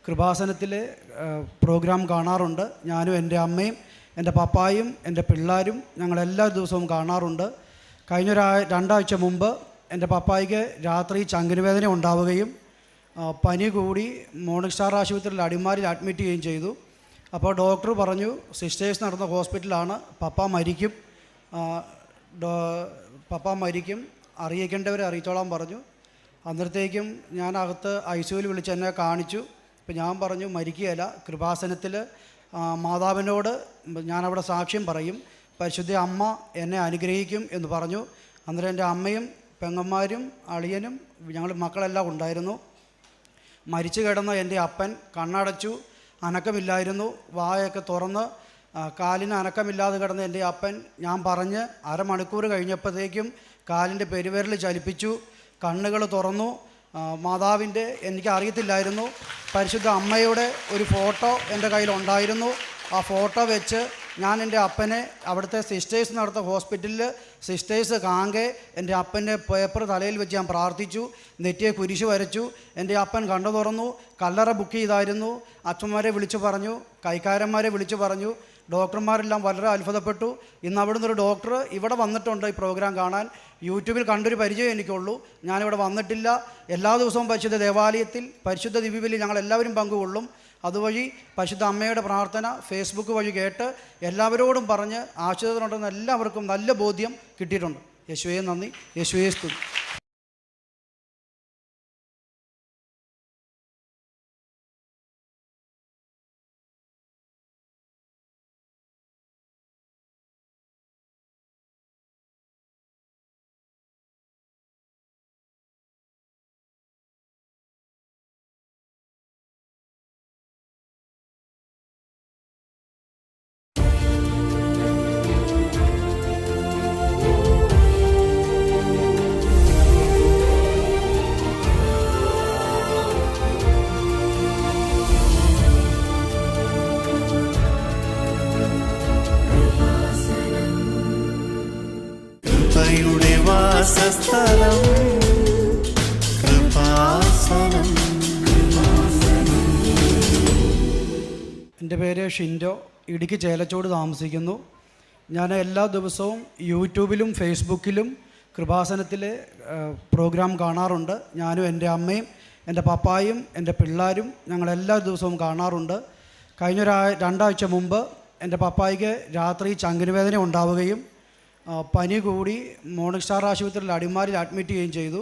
കൃപാസനത്തിലെ programme കാണാറുണ്ട്. ഞാനും എൻ്റെ അമ്മയും എൻ്റെ പപ്പായും എൻ്റെ പിള്ളേരും ഞങ്ങളെല്ലാ ദിവസവും കാണാറുണ്ട്. കഴിഞ്ഞ രണ്ടാഴ്ച മുമ്പ് എൻ്റെ പപ്പായ്ക്ക് രാത്രി ചങ്കിനുവേദന ഉണ്ടാവുകയും പനി കൂടി മോർണിംഗ് സ്റ്റാർ ആശുപത്രിയിൽ അടിമാലിൽ അഡ്മിറ്റ് ചെയ്യുകയും ചെയ്തു. അപ്പോൾ ഡോക്ടർ പറഞ്ഞു സിസ്റ്റേഴ്സ് നടന്ന ഹോസ്പിറ്റലാണ്, പപ്പ മരിക്കും, അറിയിക്കേണ്ടവരെ അറിയിച്ചോളാൻ പറഞ്ഞു. അന്നേരത്തേക്കും ഞാൻ അകത്ത് ICUവിൽ വിളിച്ച് എന്നെ കാണിച്ചു. അപ്പോൾ ഞാൻ പറഞ്ഞു മരിക്കുകയല്ല, കൃപാസനത്തിൽ മാതാവിനോട് ഞാനവിടെ സാക്ഷ്യം പറയും, പരിശുദ്ധ അമ്മ എന്നെ അനുഗ്രഹിക്കും എന്ന് പറഞ്ഞു. അന്നേരം എൻ്റെ അമ്മയും പെങ്ങന്മാരും അളിയനും ഞങ്ങൾ മക്കളെല്ലാം ഉണ്ടായിരുന്നു. മരിച്ചു കിടന്ന എൻ്റെ അപ്പൻ കണ്ണടച്ചു, അനക്കമില്ലായിരുന്നു, വായൊക്കെ തുറന്ന് കാലിന് അനക്കമില്ലാതെ കിടന്ന എൻ്റെ അപ്പൻ ഞാൻ പറഞ്ഞ് അരമണിക്കൂർ കഴിഞ്ഞപ്പോഴത്തേക്കും കാലിൻ്റെ പെരുവിരൽ ചലിപ്പിച്ചു, കണ്ണുകൾ തുറന്നു. മാതാവിൻ്റെ എനിക്ക് അറിയത്തില്ലായിരുന്നു, പരിശുദ്ധ അമ്മയുടെ ഒരു ഫോട്ടോ എൻ്റെ കയ്യിലുണ്ടായിരുന്നു. ആ ഫോട്ടോ വെച്ച് ഞാൻ എൻ്റെ അപ്പനെ അവിടുത്തെ സിസ്റ്റേഴ്സ് നടത്ത ഹോസ്പിറ്റലിൽ സിസ്റ്റേഴ്സ് കാങ്കെ എൻ്റെ അപ്പൻ്റെ പേപ്പർ തലയിൽ വെച്ച് ഞാൻ പ്രാർത്ഥിച്ചു, നെറ്റിയെ കുരിശ് വരച്ചു. എൻ്റെ അപ്പൻ കണ്ടു തുറന്നു, കല്ലറ ബുക്ക് ചെയ്തായിരുന്നു. അച്ഛന്മാരെ വിളിച്ചു പറഞ്ഞു, കൈക്കാരന്മാരെ വിളിച്ചു പറഞ്ഞു. ഡോക്ടർമാരെല്ലാം വളരെ അത്ഭുതപ്പെട്ടു. ഇന്ന് അവിടുന്ന് ഒരു ഡോക്ടർ ഇവിടെ വന്നിട്ടുണ്ട് ഈ പ്രോഗ്രാം കാണാൻ. യൂട്യൂബിൽ കണ്ടൊരു പരിചയം എനിക്കുള്ളൂ, ഞാനിവിടെ വന്നിട്ടില്ല. എല്ലാ ദിവസവും പരിശുദ്ധ ദേവാലയത്തിൽ പരിശുദ്ധ ദിവ്യബലിയിൽ ഞങ്ങളെല്ലാവരും പങ്കുകൊള്ളും. അതുവഴി പരിശുദ്ധ അമ്മയുടെ പ്രാർത്ഥന ഫേസ്ബുക്ക് വഴി കേട്ട് എല്ലാവരോടും പറഞ്ഞ് ആശ്രിതരുണ്ടെന്ന് എല്ലാവർക്കും നല്ല ബോധ്യം കിട്ടിയിട്ടുണ്ട്. യേശുവേ നന്ദി, യേശുവേ സ്തുതി. കൃപയുടെ വാസസ്ഥലം കൃപാസനം. എൻ്റെ പേര് ഷിൻഡോ, ഇടുക്കി ചേലച്ചോട് താമസിക്കുന്നു. ഞാൻ എല്ലാ ദിവസവും യൂട്യൂബിലും ഫേസ്ബുക്കിലും കൃപാസനത്തിലെ പ്രോഗ്രാം കാണാറുണ്ട്. ഞാനും എൻ്റെ അമ്മയും എൻ്റെ പപ്പായും എൻ്റെ പിള്ളേരും ഞങ്ങളെല്ലാ ദിവസവും കാണാറുണ്ട്. കഴിഞ്ഞ രണ്ടാഴ്ച മുമ്പ് എൻ്റെ പപ്പായ്ക്ക് രാത്രി ചങ്കിനുവേദന ഉണ്ടാവുകയും പനി കൂടി മോർണിംഗ് സ്റ്റാർ ആശുപത്രിയിൽ അടിമാലിൽ അഡ്മിറ്റ് ചെയ്യുകയും ചെയ്തു.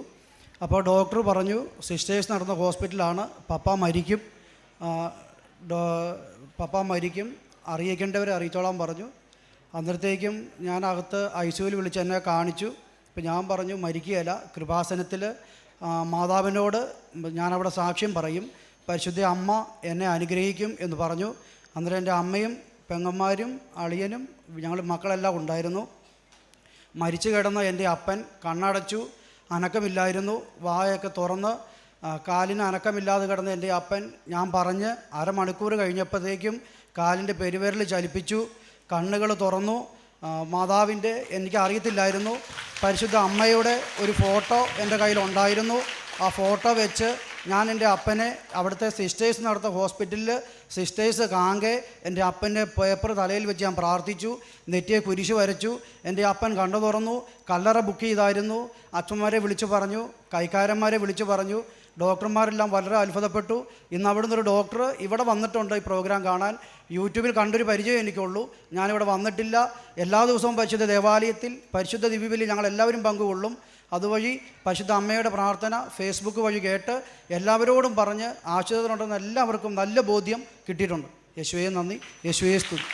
അപ്പോൾ ഡോക്ടർ പറഞ്ഞു സിസ്റ്റേഴ്സ് നടന്ന ഹോസ്പിറ്റലാണ്, പപ്പ മരിക്കും, അറിയിക്കേണ്ടവരെ അറിയിച്ചോളാൻ പറഞ്ഞു. അന്നേരത്തേക്കും ഞാൻ അകത്ത് ICUവിൽ വിളിച്ച് എന്നെ കാണിച്ചു. അപ്പോൾ ഞാൻ പറഞ്ഞു മരിക്കുകയല്ല, കൃപാസനത്തിൽ മാതാവിനോട് ഞാനവിടെ സാക്ഷ്യം പറയും, പരിശുദ്ധ അമ്മ എന്നെ അനുഗ്രഹിക്കും എന്ന് പറഞ്ഞു. അന്നേരം എൻ്റെ അമ്മയും പെങ്ങന്മാരും അളിയനും ഞങ്ങൾ മക്കളെല്ലാം ഉണ്ടായിരുന്നു. മരിച്ചു കിടന്ന എൻ്റെ അപ്പൻ കണ്ണടച്ചു, അനക്കമില്ലായിരുന്നു, വായൊക്കെ തുറന്ന് കാലിന് അനക്കമില്ലാതെ കിടന്ന എൻ്റെ അപ്പൻ ഞാൻ പറഞ്ഞ് അരമണിക്കൂർ കഴിഞ്ഞപ്പോഴത്തേക്കും കാലിൻ്റെ പെരുവിരൽ ചലിപ്പിച്ചു, കണ്ണുകൾ തുറന്നു. മാതാവിൻ്റെ എനിക്ക് അറിയത്തില്ലായിരുന്നു, പരിശുദ്ധ അമ്മയുടെ ഒരു ഫോട്ടോ എൻ്റെ കയ്യിലുണ്ടായിരുന്നു. ആ ഫോട്ടോ വെച്ച് ഞാൻ എൻ്റെ അപ്പനെ അവിടുത്തെ സിസ്റ്റേഴ്സ് നടത്ത ഹോസ്പിറ്റലിൽ സിസ്റ്റേഴ്സ് കാങ്കെ എൻ്റെ അപ്പൻ്റെ പേപ്പർ തലയിൽ വെച്ച് ഞാൻ പ്രാർത്ഥിച്ചു, നെറ്റിയെ കുരിശ് വരച്ചു. എൻ്റെ അപ്പൻ കണ്ടു തുറന്നു, കല്ലറ ബുക്ക് ചെയ്തായിരുന്നു. അച്ഛന്മാരെ വിളിച്ചു പറഞ്ഞു, കൈക്കാരന്മാരെ വിളിച്ചു പറഞ്ഞു. ഡോക്ടർമാരെല്ലാം വളരെ അത്ഭുതപ്പെട്ടു. ഇന്ന് അവിടുന്ന് ഒരു ഡോക്ടർ ഇവിടെ വന്നിട്ടുണ്ട് ഈ പ്രോഗ്രാം കാണാൻ. യൂട്യൂബിൽ കണ്ടൊരു പരിചയം എനിക്കുള്ളൂ, ഞാനിവിടെ വന്നിട്ടില്ല. എല്ലാ ദിവസവും പരിശുദ്ധ ദേവാലയത്തിൽ പരിശുദ്ധ ദിവ്യബലിയിൽ ഞങ്ങളെല്ലാവരും പങ്കുകൊള്ളും. അതുവഴി പരിശുദ്ധ അമ്മയുടെ പ്രാർത്ഥന ഫേസ്ബുക്ക് വഴി കേട്ട് എല്ലാവരോടും പറഞ്ഞ് ആശ്രിതരുണ്ടെന്ന് എല്ലാവർക്കും നല്ല ബോധ്യം കിട്ടിയിട്ടുണ്ട്. യേശുവേ നന്ദി, യേശുവേ സ്തുതി.